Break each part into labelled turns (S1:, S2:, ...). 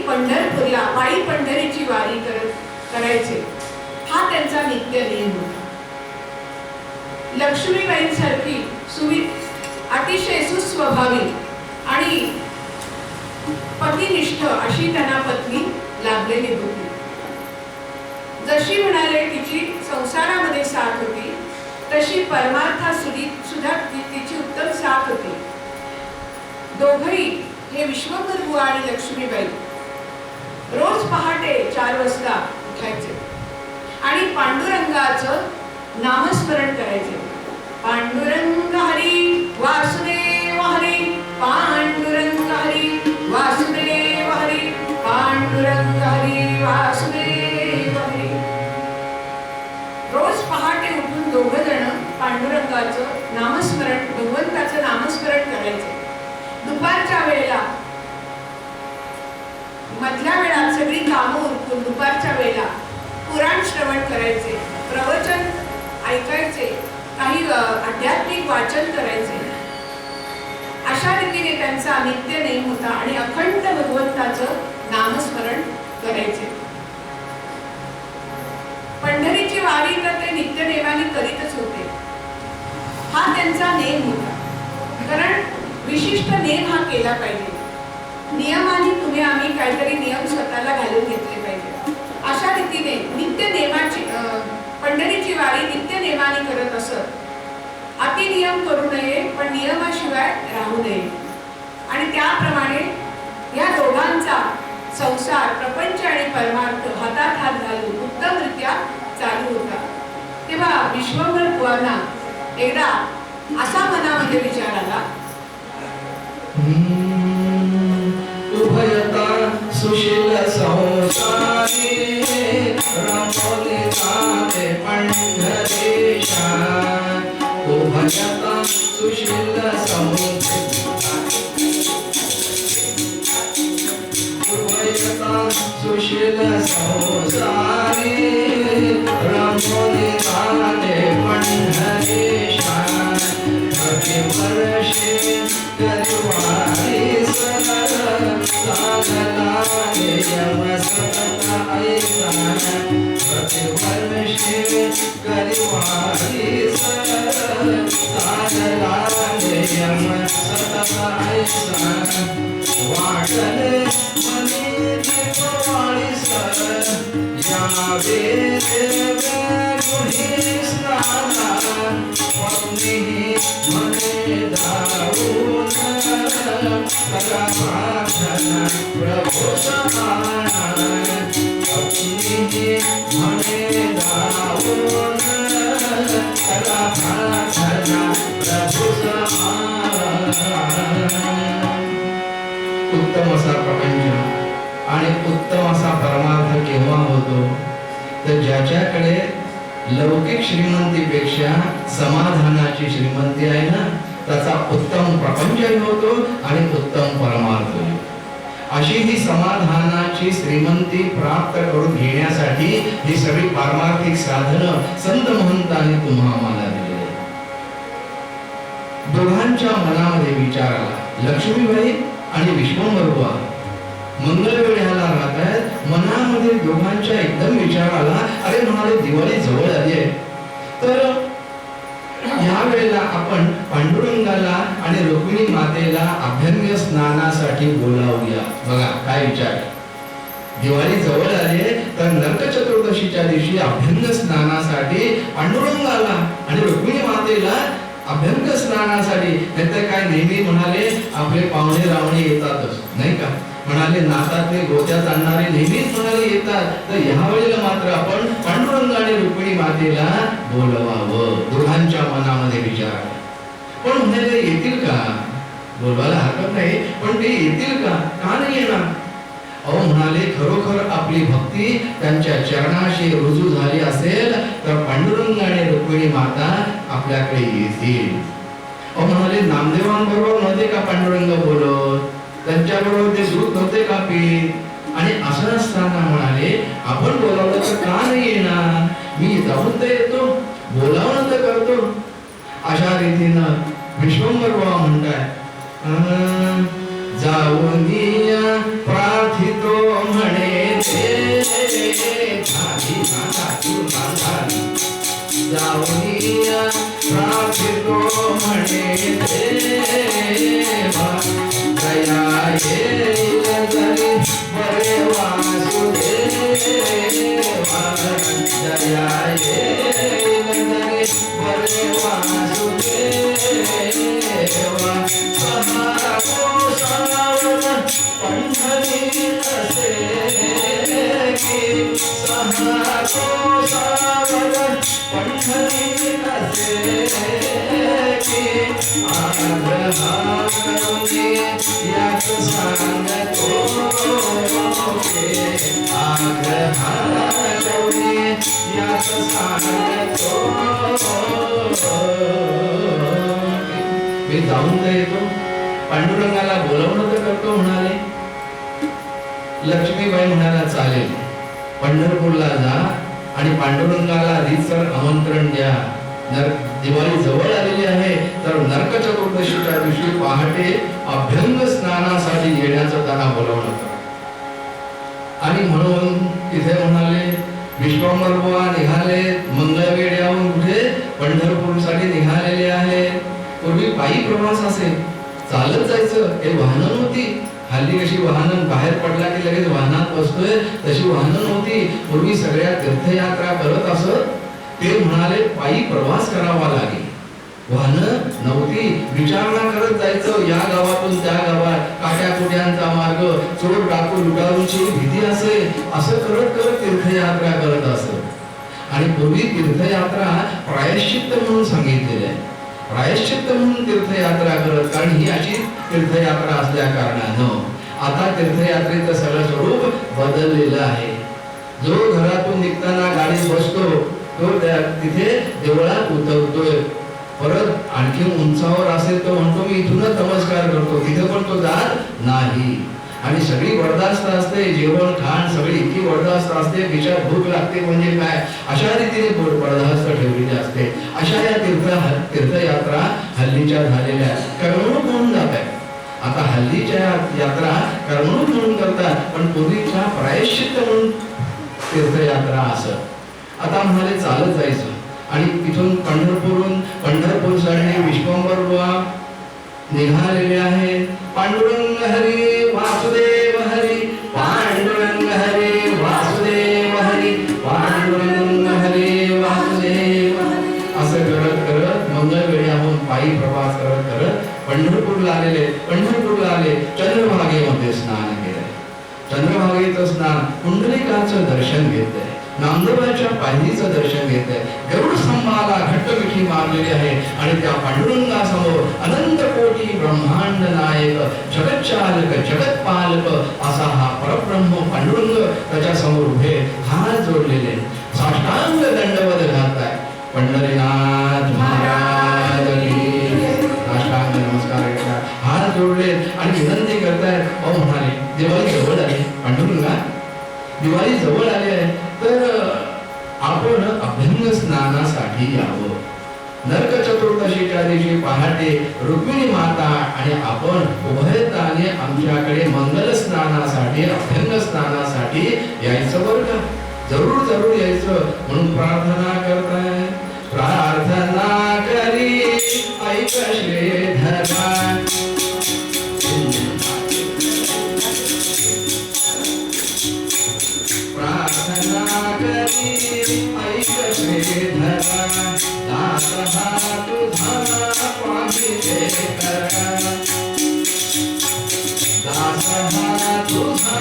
S1: पंढरपूरला पायी पंढरीची वारी करायचे हा त्यांचा नित्य नियम होता. लक्ष्मीबाईंसारखी अतिशय सुस्वभावी आणि पतिनिष्ठ अशी त्यांना पत्नी लाभलेली होती. जशी म्हणाले तिची संसारामध्ये साथ होती तशी परमार्थात सुद्धा तिची उत्तम साथ होती. दोघही हे विश्वंभर बुवा आणि लक्ष्मीबाई रोज पहाटे 4 वाजता उठायचे आणि पांडुरंगाचं नामस्मरण करायचे. पांडुरंग हरी वासुदेव हरी, पांडुरंग हरी वासुदेव हरी, पांडुरंग हरी वासुदेव हरी. रोज पहाटे उठून दोघं जण पांडुरंगाचं नामस्मरण, भगवंताचं नामस्मरण करायचे. दुपारच्या वेळेला, मधल्या वेळात सगळी कामं उरकून दुपारच्या वेळेला पुराण श्रवण करायचे, प्रवचन ऐकायचे, काही आध्यात्मिक वाचन करायचे. अशा रीतीने त्यांचा नित्य नेम होता आणि अखंड भगवंताचं नामस्मरण करायचे. पंढरीची वारी तर ते नित्य नेमाने करीतच होते. हा त्यांचा नेम होता. कारण विशिष्ट नेम हा केला पाहिजे. नियमाने तुम्ही आम्ही काहीतरी नियम स्वतःला घालून घेतले पाहिजे. अशा रीतीने नित्य नेमाची पंढरीची वारी नित्य नेमाने करत असत. अति नियम करू नये पण नियमाशिवाय राहू नये. आणि त्याप्रमाणे या दोघांचा संसार, प्रपंच आणि परमार्थ हातात हात घालून उत्तमरित्या चालू होता. तेव्हा विश्वंभर बुवांना एकदा असा मनामध्ये विचार आला,
S2: उभयता सुशील संसारी रमोले ताते पंढरीशा. उभयता सुशील सुशील संसारी रमोले ताते पंढरीशा. प्रति वर्षे करवारी सर साधना नियम सतत ऐसा. प्रति वर्षे करवारी सर साधना नियम सतत ऐसा. वाटले मनी दीपवाळी सर यावे देवे गुणी स्नाना. पत्नी मने दाऊन करा प्रार्थना प्रभु समाना. पत्नी मने दाऊन करा प्रार्थना प्रभु समाना. उत्तम असा प्रपंच आणि उत्तम असा परमार्थ केव्हा होतो तर ज्याच्याकडे लौकिक श्रीमंतीपेक्षा समाधानाची श्रीमंती आहे ना, त्याचा उत्तम प्रपंचही होतो आणि उत्तम परमार्थ. अशी ही समाधानाची श्रीमंती प्राप्त करून घेण्यासाठी ही सगळी पारमार्थिक साधनं संत महंतांनी तुम्हा आम्हाला दिली. दोघांच्या मनामध्ये विचार आला. लक्ष्मीबाई आणि विश्वंभर बुवा मंगलवेढ्याला राहतात. मनामध्ये दोघांच्या एकदम विचार आला. अरे म्हणाले दिवाळी जवळ आली आहे तर या वेळेला आपण पांडुरंगाला आणि रुक्मिणी मातेला अभ्यंग स्नानासाठी बोलावूया. बघा काय विचार. दिवाळी जवळ आली आहे तर नरक चतुर्दशीच्या दिवशी अभ्यंग स्नानासाठी पांडुरंगाला आणि रुक्मिणी मातेला अभ्यंग स्नानासाठी. नाहीतर काय नेहमी म्हणाले आपले पाहुणे रावणे येतातच नाही का. म्हणाले नातातले गोत्यात आणणारे नेहमीच म्हणाले येतात. तर ह्या वेळेला मात्र आपण पांडुरंग आणि रुक्मिणी मातेला बोलवावं. दोघांच्या मनामध्ये विचार. पण म्हणाले येतील का? बोलवायला हरकत नाही पण ते येतील का? का नाही येणार? अहो म्हणाले खरोखर आपली भक्ती त्यांच्या चरणाशी रुजू झाली असेल तर पांडुरंग आणि रुक्मिणी माता आपल्याकडे येतील. अहो म्हणाले नामदेवांबरोबर नव्हते का पांडुरंग बोलत, त्यांच्याबरोबर ते दूध नव्हते का पीत. आणि असं असताना म्हणाले आपण बोलावलं तर का नाही येणार? मी जाऊन तर येतो, बोलावणं तर करतो. अशा रीतीनं विश्वंभर बुवा म्हणताय जाऊनिया प्रार्थितो की सहा कोसावर पंढरी असे की आग्रहा करुणी याच सांगतो आग्रहा करुणी याच सांगतो मी जाऊन तर येतो पांडुरंगाला बोलवणं तर करतो म्हणाले. लक्ष्मीबाई म्हणाला चालेल पंढरपूरला जा आणि पांडुरंगाला रीतसर आमंत्रण द्या. दिवाळी जवळ आलेली आहे तर नरक चतुर्दशीच्या दिवशी पहाटे अभ्यंग स्नानासाठी येण्याचं त्यांना बोलवलं होतं. आणि म्हणून तिथे म्हणाले विश्वांबर बुवा निघाले मंगळवेढ्याहून कुठे पंढरपूरसाठी निघालेले आहेत. पूर्वी पायी प्रवास असे चालत जायचं काही वाहनं नव्हती. हल्ली कशी वाहनं बाहेर पडला की लगेच वाहनात बसतोय तशी वाहनं नव्हती. पूर्वी सगळ्या तीर्थयात्रा करत असत ते म्हणाले पायी प्रवास करावा लागेल. वाहनं नव्हती विचारणा करत जायचं या गावातून त्या गावात काट्या कुट्यांचा मार्ग चोर डाकू लुटारूची भीती असे असं करत करत तीर्थयात्रा करत असत. आणि पूर्वी तीर्थयात्रा प्रायश्चित्त म्हणून सांगितलेले आहे. प्रायश्चित्त म्हणून तीर्थयात्रा करत कारण ही अशी तीर्थयात्रा असल्या कारणानं आता तीर्थयात्रेचं सगळं स्वरूप बदललेलं आहे. जो घरातून निघताना गाडीत बसतो तो तिथे देवळात उतरतोय. परत आणखी उंचावर असेल तो म्हणतो मी इथूनच नमस्कार करतो. तिथे पण तो जात नाही. आणि सगळी वर्धास्त असते जेवण खाण सगळी इतकी वर्धास्त असते विचार भूक लागते म्हणजे काय अशा रीतीने वर्धास्त ठेवलेली असते. अशा या तीर्थयात्रा हल्लीच्या झालेल्या करमणूक म्हणून जात आहे. आता हल्लीच्या यात्रा करमणूक म्हणून करतात पण पूर्वीच्या प्रायश्चित्त म्हणून तीर्थयात्रा असत. आता म्हणाले चालत जायचं आणि तिथून पंढरपूरसाठी विश्वांबर बुवा निघालेले आहे. पांडुरंग हरी वासुदेव हरी पांडुरंग हरी वासुदेव हरी पांडुरंग हरी वासुदेव असं करत करत मंगळवेढ्याहून पायी प्रवास करत करत पंढरपूरला आले. चंद्रभागेमध्ये स्नान केले. चंद्रभागेचं स्नान पुंडलिकाचं दर्शन घेतलंय. नामदेवाच्या पायरीचं दर्शन घेतलंय. गरुड स्तंभाला घट्टमिठी मारलेली आहे आणि त्या पांडुरंगासमोर अनंत कोटी ब्रह्मांड नायक जगच्चालक जगतपालक असा हा परब्रह्म पांडुरंग त्याच्या समोर उभे हात जोडलेले साष्टांग दंडवत घालताय. पंढरीनाथ महाराज साष्टांग नमस्कार करतात हात जोडले आणि विनंती करतायत. अहो म्हणाले दिवाळी जवळ आली पांडुरंगा दिवाळी जवळ आली आहे तर आपण अभ्यंग स्नानासाठी यावं. नरक चतुर्दशीच्या दिवशी पहाटे रुक्मिणी माता आणि आपण उभयताने आमच्याकडे मंगल स्नानासाठी अभ्यंग स्नानासाठी यायचं बरं का. जरूर जरूर यायचं म्हणून प्रार्थना करताय. प्रार्थना करी ऐक श्रीधरा प्रार्थना करी ऐक श्रीधरा दास हा तुझा पाहिजे करा. दास हा तुझा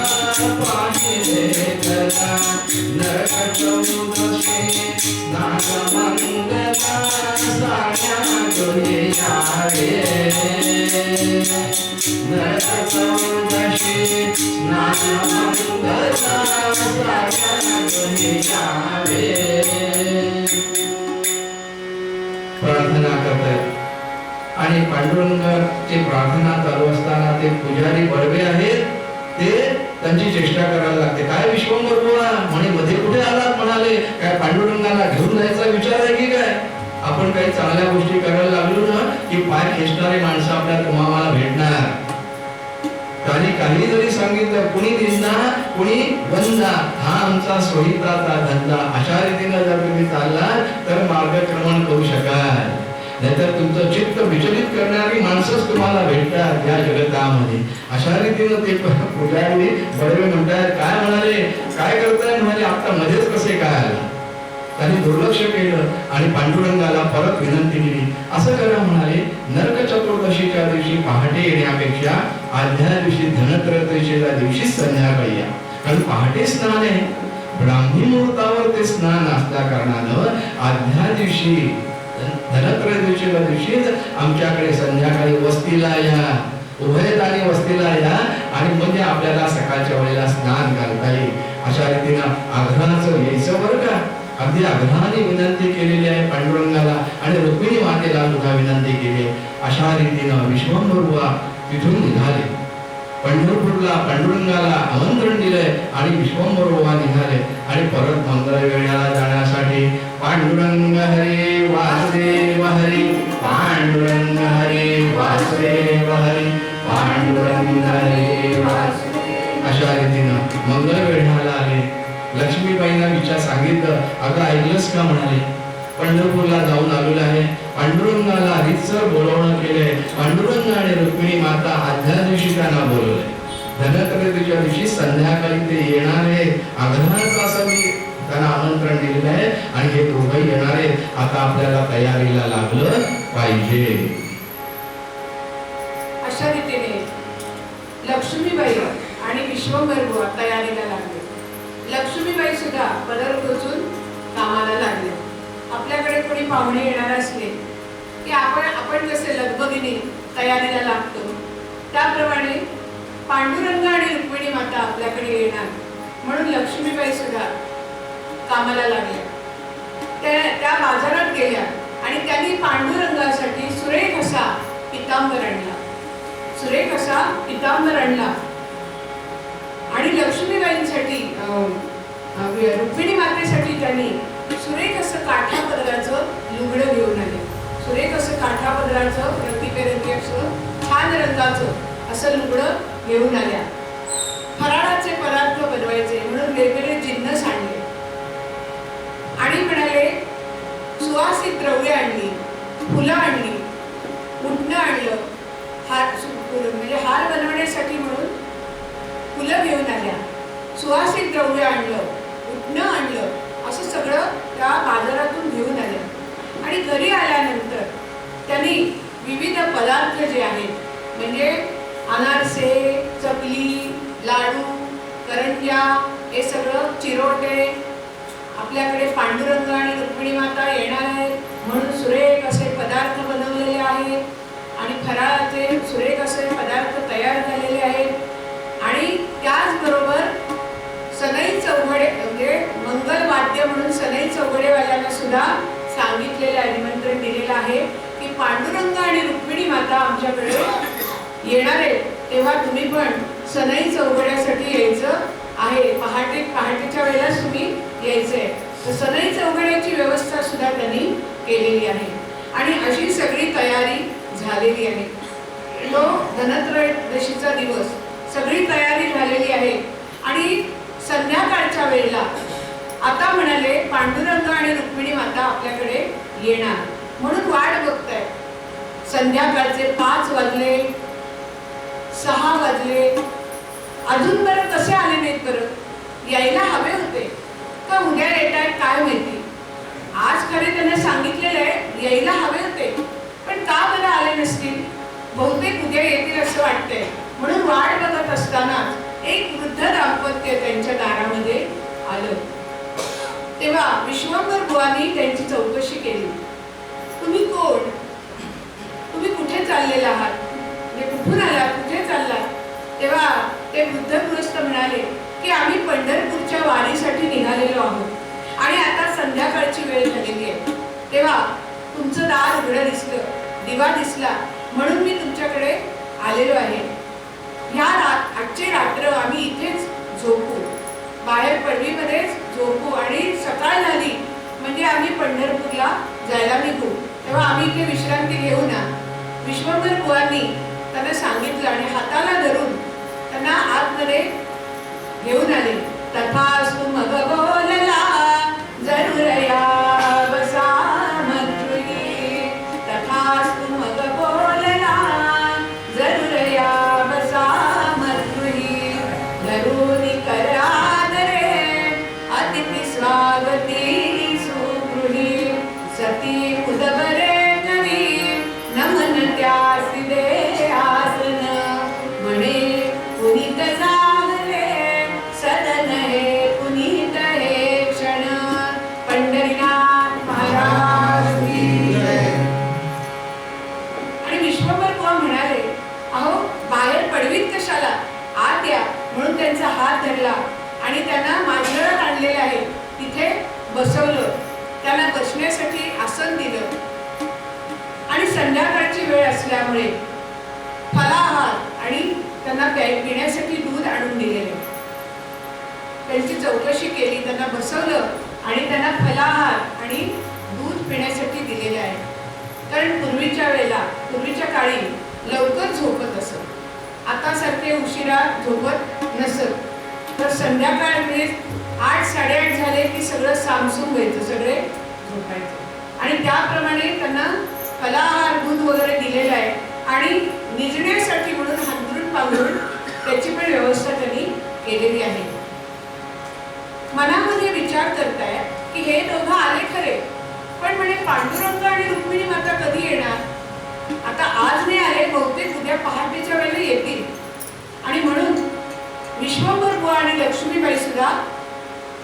S2: पाहिजे करा. नरक चतुर्दशी स्नान मंगला साड्या घेऊन यावे. नरक चतुर्दशी स्नान मंगला साड्या घेऊन यावे. प्रार्थना करतात आणि पांडुरंगाची प्रार्थना चालू असताना ते पुजारी बडवे आहेत ते त्यांची चेष्टा करायला लागते. काय विश्वंभर बुवा म्हणे मध्ये कुठे आलात म्हणाले काय पांडुरंगाला घेऊन जायचा विचार आहे की काय. आपण काही चांगल्या गोष्टी करायला लागलो ना की पाय खेचणारे माणसं आपल्या तुम्हाला भेटणार. काही जरी सांगितलं कुणी निंदा कुणी वंदा हा आमचा सोयीचा धंदा. अशा रीतीने जर तुम्ही चालला तर मार्गक्रमण करू शकाल. नाहीतर तुमचं चित्त विचलित करणारी माणसंच तुम्हाला भेटतात या जगतामध्ये. अशा रीतीनं ते पुजारी बडवे म्हणतात काय म्हणाले काय करताय म्हणाले आता मध्येच कसे काय आला. त्यांनी दुर्लक्ष केलं आणि पांडुरंगाला परत विनंती केली. असं करा म्हणाले नरक चतुर्दशीच्या दिवशी पहाटे येण्यापेक्षा आदल्या दिवशी धनत्रयोदशीच्या दिवशीच संध्याकाळी या, कारण पहाटे स्नान आहे. ब्राह्मी मुहूर्तावर ते स्नान असल्या कारणानं आदल्या दिवशी धनत्रयोदशीच्या दिवशीच आमच्याकडे संध्याकाळी वस्तीला या, उभयदानी वस्तीला या, आणि म्हणजे आपल्याला सकाळच्या वेळेला स्नान करता येईल. अशा रीतीनं आग्रहाचं यायचं बरं का. अगदी आग्रहाने विनंती केलेली आहे पांडुरंगाला, आणि रुक्मिणी मातेला सुद्धा विनंती केली आहे. अशा रीतीनं विश्वंभरबुवा तिथून निघाले. पंढरपूरला पांडुरंगाला आमंत्रण दिले आणि विश्वंभरबुवा निघाले. आणि परत मंगळवेढ्याला जाण्यासाठी पांडुरंग हरे वासुदेव हरे, पांडुरंग हरे वासुदेव हरे, पांडुरंग हरे वासुदेव, अशा रीतीनं मंगळवेढ्याला आले. लक्ष्मीबाईंना विचार सांगितलं, अगं ऐकलंस का? म्हणाले, पंढरपूरला जाऊन आलेलो आहे. पांडुरंगाला रीतसर बोलवणं केलंय. पांडुरंग आणि रुक्मिणी माता आदल्या दिवशी त्यांना बोलवलंय. धनत्रयोदशीच्या दिवशी संध्याकाळी ते येणार आहे. आग्रहाचं असं मी त्यांना आमंत्रण दिलेलं आहे, आणि हे दोघंही येणार आहे. आता आपल्याला तयारीला लागलं पाहिजे.
S1: अशा रीतीने लक्ष्मीबाई आणि विश्वंभरबुवा तयारीला लागले. लक्ष्मीबाई सुद्धा पदर खोचून कामाला लागले. आपल्याकडे कोणी पाहुणे येणार असले की आपण जसे लगबगीने तयारीला लागतो, त्याप्रमाणे पांडुरंग आणि रुक्मिणी माता आपल्याकडे येणार म्हणून लक्ष्मीबाई सुद्धा कामाला लागल्या. त्या बाजारात गेल्या आणि त्यांनी पांडुरंगासाठी सुरेख असा पितांबर आणला. सुरेख असा पितांबर आणला आणि लक्ष्मीबाईंसाठी रुक्मिणी मातेसाठी त्यांनी सुरेख असं काठा पदराचं लुगडं घेऊन आले. सुरेख असं काठा पदराचं रंगीबेरंगी असं छान रंगाचं असं लुगडं घेऊन आल्या. फराळाचे पदार्थ बनवायचे म्हणून वेगवेगळे जिन्नस आणले आणि म्हणाले सुवासिक द्रव्ये आणली, फुलं आणली, उटणं आणलं, म्हणजे हार बनवण्यासाठी म्हणून फुलं घेऊन आल्या, सुवासिक द्रव्य आणलं, उटणं आणलं, असं सगळं त्या बाजारातून घेऊन आल्या. आणि घरी आल्यानंतर त्यांनी विविध पदार्थ जे आहेत म्हणजे अनारसे, चकली, लाडू, करंज्या, हे सगळं चिरोटे, आपल्याकडे पांडुरंग आणि रुक्मिणी माता येणार आहेत म्हणून सुरेख असे पदार्थ बनवलेले आहेत आणि फराळाचे सुरेख असे पदार्थ तयार झालेले आहेत. आणि त्याचबरोबर सनई चौघडे म्हणजे मंगल वाद्य म्हणून सनई चौघडेवाल्यांना सुद्धा सांगितलेलं आहे, निमंत्रण दिलेलं आहे की पांडुरंग आणि रुक्मिणी माता आमच्याकडे येणार आहेत, तेव्हा तुम्ही पण सनई चौघड्यासाठी यायचं आहे. पहाटेच्या वेळेलाच तुम्ही यायचंय. तर सनई चौघड्याची व्यवस्था सुद्धा त्यांनी केलेली आहे आणि अशी सगळी तयारी झालेली आहे. तो धनत्रयोदशीचा दिवस, सगळी तयारी झालेली आहे. आणि संध्याकाळच्या वेळेला आता म्हणाले पांडुरंग आणि रुक्मिणी माता आपल्याकडे येणार म्हणून वाट बघताय. संध्याकाळचे 5 वाजले, 6 वाजले, अजून बरं कसे आले नाहीत? बरं यायला हवे होते का उद्या येत आहेत काय माहिती. आज खरे त्यांना सांगितलेलं आहे यायला हवे होते, पण का बरं आले नसतील? बहुतेक उद्या येतील असं वाटतंय. म्हणून वाट बघत असताना एक वृद्ध दाम्पत्य त्यांच्या दारामध्ये आलं. तेव्हा विश्वंभर बुवांनी त्यांची चौकशी केली. तुम्ही कोण? तुम्ही कुठे चाललेले आहात? म्हणजे कुठून आलात, कुठे चाललात? तेव्हा ते वृद्ध गृहस्थ म्हणाले की आम्ही पंढरपूरच्या वारीसाठी निघालेलो आहोत आणि आता संध्याकाळची वेळ झालेली आहे. तेव्हा तुमचं दार उघडं दिसलं, दिवा दिसला म्हणून मी तुमच्याकडे आलेलो आहे. आजची रात्र आम्ही इथेच झोपू, बाहेर पडवीमध्येच झोपू आणि सकाळ झाली म्हणजे आम्ही पंढरपूरला जायला निघू. तेव्हा आम्ही इथे विश्रांती घेऊ ना. विश्वंभर बुवांनी त्यांना सांगितलं आणि हाताला धरून त्यांना आतमध्ये घेऊन आले. तथास्तु मग बोलला जरूर या बसा मथुरी, तथास्तु मग बोलला जरूर या बसा मथुरी, धरुनी करादरे अतिथी स्वागती सुगृही, सती उदबरे नवी नमन त्यासी दे आसन, म्हणे हात धरला आणि त्यांना मांजरात आणलेले आहे तिथे बसवलं, त्यांना बसण्यासाठी आसन दिलं आणि संध्याकाळची वेळ असल्यामुळे फलाहार आणि त्यांना पिण्यासाठी दूध आणून दिलेले. त्यांची चौकशी केली, त्यांना बसवलं आणि त्यांना फलाहार आणि दूध पिण्यासाठी दिलेले आहे. कारण पूर्वीच्या काळी लवकर झोपत असत, आता सारखे उशिरा झोपत नसत. तर संध्याकाळ म्हणजे 8-8:30 झाले की सगळं सामसूम व्हायचं, सगळे झोपायचं आणि त्याप्रमाणे त्यांना फलाहार दूध वगैरे दिलेलं आहे आणि निजण्यासाठी म्हणून हांतरून पांघरून त्याची पण व्यवस्था त्यांनी केलेली आहे. मनामध्ये विचार करताय की हे दोघं आले खरे, पण म्हणे पांडुरंग आणि रुक्मिणी माता कधी येणार? आता आज नाही आले, बहुतेक उद्या पहाटेच्या वेळेला येतील. आणि म्हणून विश्वंभर बुवा आणि लक्ष्मीबाई सुद्धा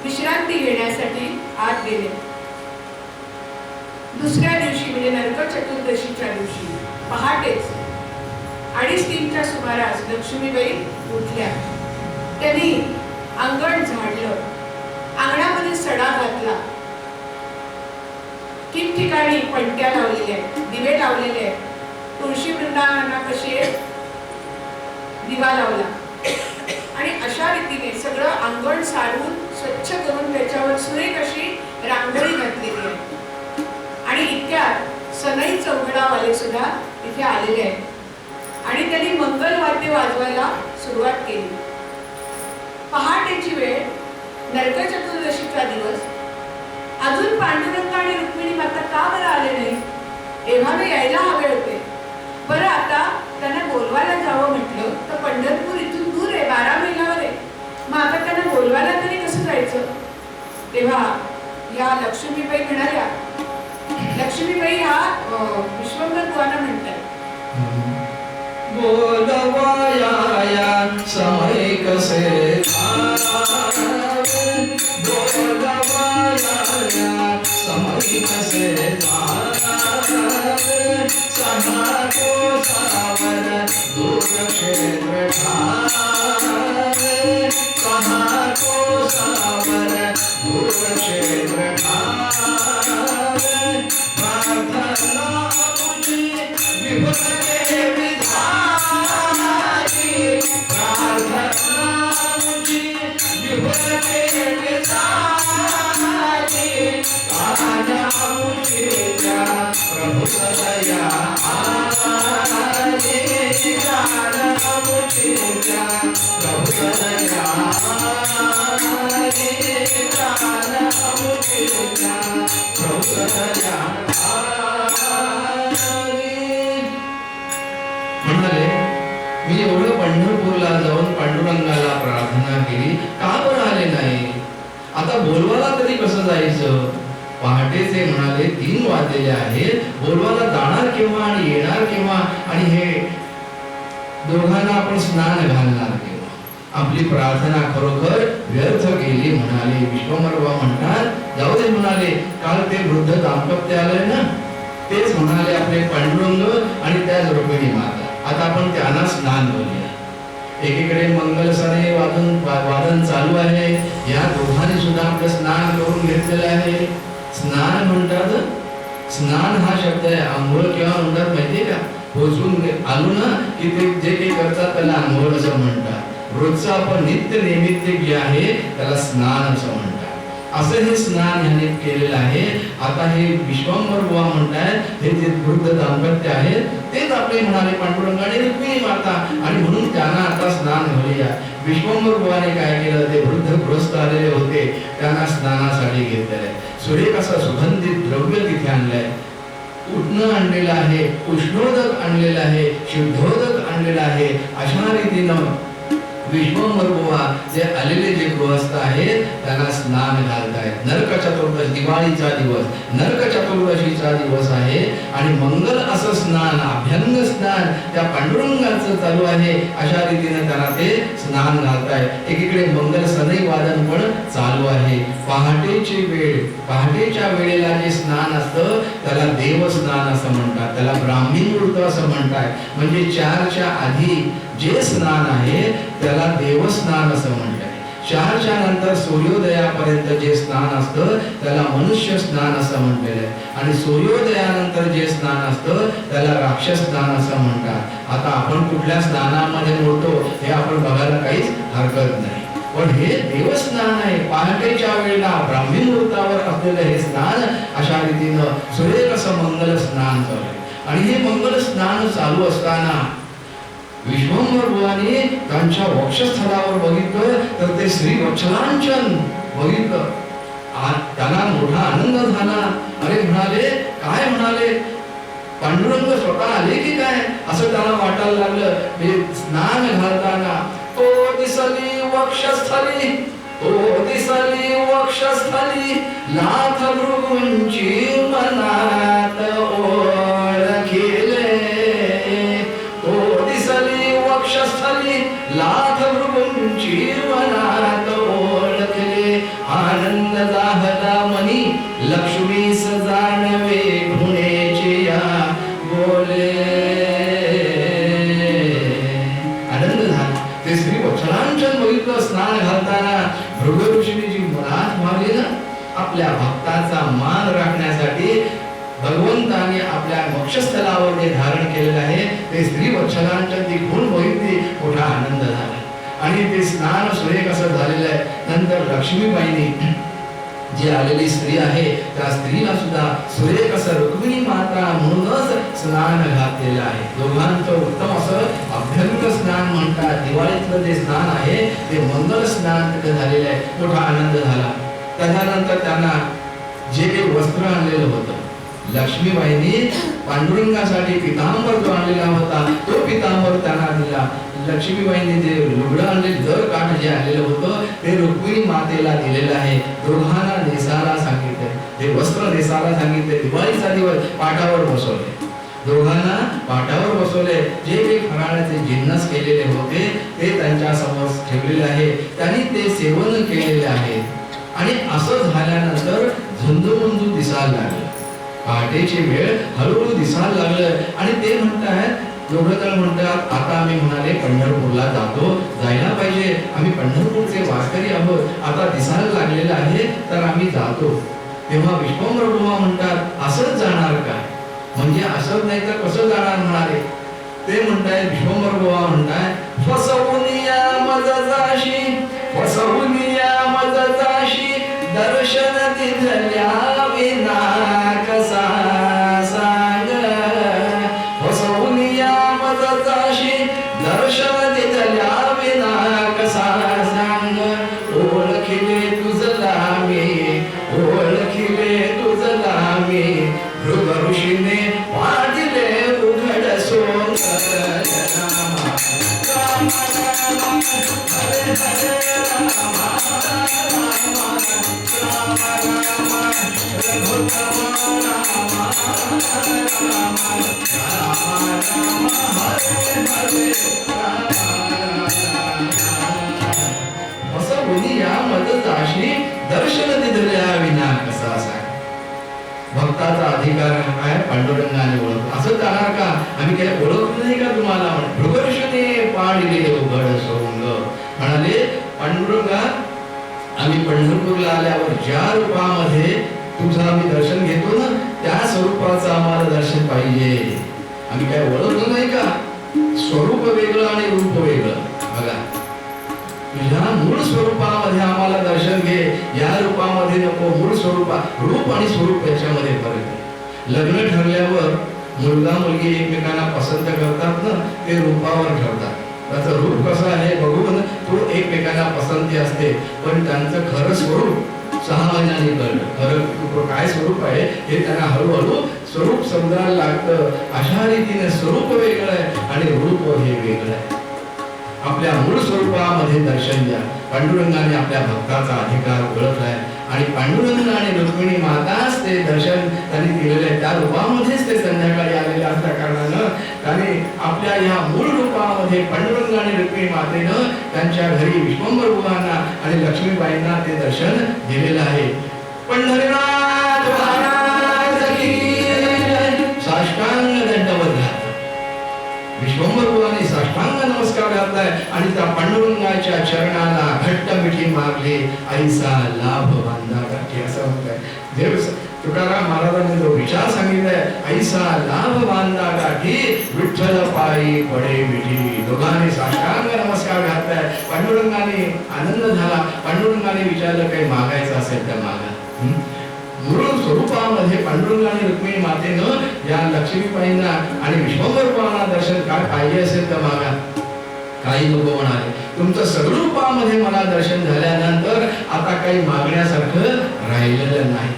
S1: विश्रांती घेण्यासाठी आत गेले. दुसऱ्या दिवशी म्हणजे नरक चतुर्दशीच्या दिवशी पहाटेच 2:30च्या सुमारास लक्ष्मीबाई उठल्या. त्यांनी अंगण झाडलं, अंगणामध्ये सडा घातला, ठिकठिकाणी पणत्या लावलेल्या आहेत, दिवे लावलेले आहेत, तुळशी वृंदावनापाशी दिवा लावला आणि अशा रीतीने सगळं अंगण सारवून स्वच्छ करून त्याच्यावर सुरेख अशी रांगोळी घातलेली आहे. आणि इतक्यात सनई चौघडावाले सुद्धा इथे आलेले आहेत आणि त्यांनी मंगल वाद्य वाजवायला सुरुवात केली. पहाटेची वेळ, नरक चतुर्दशीचा दिवस, अजून पांडुरंग आणि रुक्मिणी माता का बरं आले नाही? एव्हाने यायला हवे होते. बरं आता त्यांना बोलवायला जावं म्हटलं तर पंढरपूर इथून दूर आहे, 12 मैलावर आहे. मग आता त्यांना बोलवायला तरी कसं जायचं? तेव्हा या लक्ष्मीबाई म्हणाल्या, लक्ष्मीबाई हा विश्वंभर बुवांना म्हणतात,
S2: बोलवाया समय कसे बोलवाया समय कसे सहा कोसावर दूरक्षेत्र सहा कोसावर दूरक्षेत्र प्रार्थना विभुते विधानी प्रार्थना विभुते विधानी कानामुचिता प्रभु सदया आले कानामुचिता प्रभु सदया आले कानामुचिता प्रभु सदया म्हणाले, मी एवढं पंढरपूरला जाऊन पांडुरंगाला प्रार्थना केली, का बरं आले नाही? आता बोलवायला तरी कसं जायचं? पहाटेचे म्हणाले 3 वाजलेले आहेत, बोलवायला जाणार केव्हा आणि येणार केव्हा? आणि हे दोघांना आपण स्नान घालणार केव्हा? आपली प्रार्थना खरोखर व्यर्थ केली म्हणाले. विश्वंभर बुवा म्हणतात, जाऊ दे म्हणाले, काल ते वृद्ध दाम्पत्य आलंय ना, तेच म्हणाले आपले पांडुरंग आणि त्याच रुक्मिणी माता. आता आपण त्यांना स्नान घालूया. एकीकडे मंगल सनई वादन चालू आहे, या दोघांनी सुद्धा आपलं स्नान करून घेतलेलं आहे. स्नान म्हणतात, स्नान हा शब्द आहे, आंघोळ केव्हा म्हणतात माहितीये का? पोचून आलो ना की ते जे काही करतात त्याला आंघोळ असं म्हणतात. रोजचं आपण नित्य नैमित्य जे आहे त्याला स्नान असं म्हणतात. असं हे स्नान ह्याने केलेलं आहे. आता हे विश्वंभर बुवा म्हणतात, हे जे वृद्ध दाम्पत्य आहेत तेच आपले म्हणाले पांडुरंग आणि रुक्मिणी माता, आणि म्हणून त्यांना आता स्नान घालूया. विश्वंभर बुवाने काय केलं, ते वृद्ध गृहस्थ आलेले होते, त्यांना स्नानासाठी घेतलेलं आहे. सुरेख असं सुगंधित द्रव्य तिथे आणलंय, उष्ण आणलेलं आहे, उष्णोदक आणलेलं आहे, शुद्धोदक आणलेलं आहे. अशा रीतीनं विश्वंभर बुवा जे आलेले जे गृहस्थ आहेत त्यांना स्नान घालतायत. नरक चतुर्दशी, दिवाळीचा दिवस, नरक चतुर्दशीचा दिवस आहे आणि मंगल असं स्नान, अभ्यंग स्नान त्या पांडुरंगाचं चालू आहे. अशा रीतीने त्यांना ते स्नान घालतायत. एकीकडे मंगल सनई वादन पण चालू आहे. पहाटेची वेळ, पहाटेच्या वेळेला जे स्नान असतं त्याला देवस्नान असं म्हणतात, त्याला ब्राह्मी मुहूर्त असं म्हणतात. म्हणजे 4च्या आधी जे स्नान आहे त्याला देवस्नान असं म्हणतात. चारच्या नंतर सूर्योदयापर्यंत जे स्नान असतं त्याला मनुष्य स्नान असं म्हटलेलं आहे आणि सूर्योदयानंतर जे स्नान असतं त्याला राक्षस स्नान असं म्हणतात. आता आपण कुठल्या स्नानामध्ये मोडतो हे आपण बघायला काहीच हरकत नाही, पण हे देवस्नान आहे. पहाटेच्या वेळेला ब्राह्मी मुहूर्तावर असलेलं हे स्नान अशा रीतीनं सुरेख असं मंगल स्नान चालू आहे. आणि हे मंगल स्नान चालू असताना विश्वंभर बुवाने त्यांच्या वक्षस्थळावर बघितलं तर ते श्री वत्सलांचन बघितलं. त्यांना मोठा आनंद झाला. अरे म्हणाले, काय म्हणाले, पांडुरंग स्वतः आले की काय असं त्यांना वाटायला लागलं. हे स्नान घालताना तो दिसली वक्षस्थली, तो दिसली वक्षस्थली, नाथ भृगुंची मनात ओळखिले. तो दिसली वक्षस्थली, नाथ भृगुंची मनात ओळखले. आनंद जाहला मनी, लक्ष्मीस जाणवे गुणेचे या बोले. आनंद झाला. ते श्री वत्सलांचन बघितलं स्नान घालताना. भृग ऋषीने जी मनात मारली ना, आपल्या भक्ताचा मान राखण्यासाठी भगवंताने आपल्या वक्षस्थळावर जे धारण केलेलं आहे ते श्री वत्सलांचन ती खूण बघितली, मोठा आनंद झाला. आणि ते स्नान सुरेख असं झालेलं आहे. नंतर लक्ष्मीबाईंनी जी आलेली स्त्री आहे त्या स्त्रीला सुद्धा सुरेख असं रुक्मिणी माता म्हणूनच स्नान घातलेलं आहे. दोघांचं उत्तम असं अभ्यंग स्नान म्हणतात. दिवाळीतलं जे स्नान आहे ते मंगल स्नान तिथे झालेलं आहे. मोठा आनंद झाला. त्याच्यानंतर त्यांना जे काही वस्त्र आणलेलं होतं, लक्ष्मीबाईंनी पांडुरंगासाठी पितांबर जो आणलेला होता तो पितांबर त्यांना दिला. लक्ष्मीबाईंनी जे लुगडं आणले, दर काठ जे आणलेलं होतं ते रुक्मिणी मातेला दिलेलं आहे. दोघांना नेसायला सांगितले, ते वस्त्र नेसायला सांगितले. दिवाळीचा दिवस पाठावर बसवले, दोघांना पाठावर बसवले. जे काही फराळाचे जिन्नस केलेले होते ते त्यांच्या समोर ठेवलेले आहे. त्यांनी ते सेवन केलेले आहे. आणि असं झाल्यानंतर झुंजूमंजू दिसायला लागलं. पहाटेची वेळ हळूहळू दिसायला लागलं. आणि ते म्हणतात, दोघं जण म्हणतात, आता आम्ही म्हणाले पंढरपूरला जायला पाहिजे, आम्ही पंढरपूरचे वारकरी आहोत, आता दिसायला लागलेलं आहे तर आम्ही जातो. तेव्हा विश्वंभर बुवा म्हणतात, असंच जाणार का, म्हणजे असंच नाही तर कसं जाणार म्हणाले. ते म्हणताय, विश्वंभर बुवा म्हणताय, फसवुनिया मज जाशी, फसवुनिया मज जाशी, दर्शन दिधल्या विना कसा सांग. फसवुनिया मज जाशी, दर्शन दिधल्या विना कसा सांग. ओळखिले तुझला मी, ओळखिले तुझला मी, भृग ऋषीने वाढिले उघड सोंग. हरे हरे राम, असं कोणी या मदताशी दर्शन दिधल्या विना कसा सांग. भक्ताचा अधिकार काय पांडुरंगाने ओळख. असं जाणार का, आम्ही काही ओळखलं नाही का तुम्हाला. भृगर्षणे पाडिले उघड सोंग. म्हणाले, पांडुरंगा आम्ही पंढरपूरला आल्यावर ज्या रूपामध्ये तुझं आम्ही दर्शन घेतो ना त्या स्वरूपाचं आम्हाला दर्शन पाहिजे. आम्ही काय ओळखलं नाही का. स्वरूप वेगळं आणि रूप वेगळं. बघा, तुझ्या मूळ स्वरूपामध्ये आम्हाला दर्शन घे, या रूपामध्ये नको. मूळ स्वरूपात रूप आणि स्वरूप याच्यामध्ये फरक आहे. लग्न ठरल्यावर मुलगा मुलगी एकमेकांना पसंत करतात ना, ते रूपावर ठरतात. त्याचं रूप कसं आहे बघून तो एकमेकांना पसंती असते, पण त्यांचं खरं स्वरूप 6 महिन्यांनी कळलं. खरं काय स्वरूप आहे हे त्यांना हळूहळू स्वरूप समजायला लागतं. अशा रीतीने स्वरूप वेगळं आहे आणि रूप हे वेगळं आहे. आपल्या मूळ स्वरूपामध्ये दर्शन द्या. पांडुरंगाने आपल्या भक्ताचा अधिकार ओळखलाय आणि पांडुरंग आणि रुक्मिणी माताच ते दर्शन त्यांनी दिलेले आहे. त्या रूपामध्येच ते संध्याकाळी आलेले असल्या कारणानं त्यांनी आपल्या या मूळ रूपामध्ये पांडुरंग आणि रुक्मिणी मातेनं त्यांच्या घरी विश्वंभर बुवांना आणि लक्ष्मीबाईंना ते दर्शन दिलेलं आहे. पंढरीनाथ महाराज की जय. साष्टांग दंडवत घातला. विश्वंभर बुवांनी साष्टांग नमस्कार घातलाय आणि त्या पांडुरंगाच्या चरणाला घट्ट मिठी मारली, ऐसा लाभ बांधा गाठी, असं म्हणताय. देव तुकाराम महाराजांनी जो विचार सांगितलाय, ऐसा लाभ बांधा गाठी, विठ्ठल पायी पडे मिठी. दोघांनी साष्टांग नमस्कार घातलाय. पांडुरंगाने आनंद झाला. पांडुरंगाने विचारलं काही मागायचं असेल तर मागा. मूळ स्वरूपामध्ये पांडुरंगाने रुक्मिणी मातेनं या लक्ष्मीबाईंना आणि विश्वंभरबाईंना दर्शन काय पाहिजे असेल तर मागा. काही लोक म्हणाले, तुमचं सगळूपामध्ये मला दर्शन झाल्यानंतर आता काही मागण्यासारखं राहिलेलं नाही.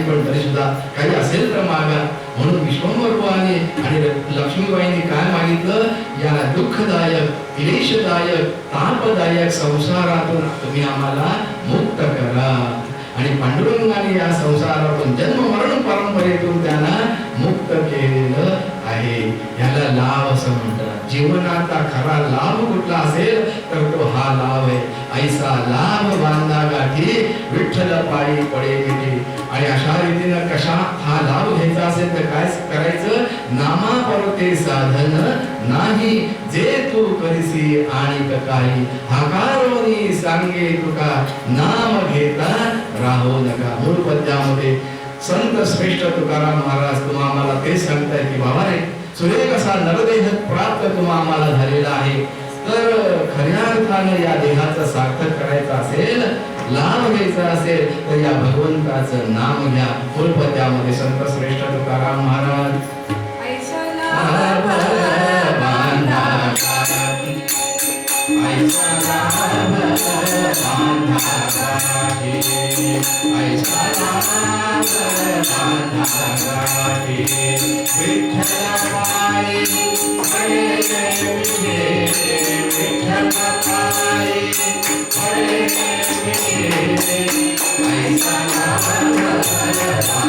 S2: पण तरी सुद्धा काही असेल तर मागा. म्हणून विश्वंभरबाईंनी आणि लक्ष्मीबाईंनी काय मागितलं, या दुःखदायक, क्लेशदायक, तापदायक संसारातून तुम्ही आम्हाला मुक्त करा. आणि पांडुरंगाने या संसारातून जन्म मरण परंपरेतून त्यांना मुक्त केलेलं आहे. याला लाभ असं म्हणतात. जीवनाचा खरा लाभ कुठला असेल तर तो हा लाभ आहे. ऐसा लाभ बांधा गाठी, विठ्ठल पायी पडे मिठी. आणि अशा रीतीनं कशा हा लाभ घ्यायचा असेल तर काय करायचं, नामा परते साधन नाही, जे तू करीसी आणि काही, हाकारोनी सांगे तुका, नाम घेता राहो नका. मूळ पद्यामध्ये संत श्रेष्ठ तुकाराम महाराज तुम्हा आम्हाला ते सांगताय की बाबा रे, सुरेख असा नरदेह प्राप्त तुम्हा आम्हाला झालेला आहे. तर खऱ्या अर्थानं या देहाचं सार्थक करायचं असेल, लाभ घ्यायचा असेल तर या भगवंताचं नाम घ्या. मूळ पद्यामध्ये संत श्रेष्ठ तुकाराम महाराज,
S1: ऐसा लाभ बांधा गाठी,
S2: ऐसा लाभ बांधा गाठी, ऐसा लाभ बांधा गाठी, विठ्ठल पायी पडे मिठी, विठ्ठल पायी पडे मिठी, ऐसा लाभ बांधा गाठी.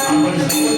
S2: आपण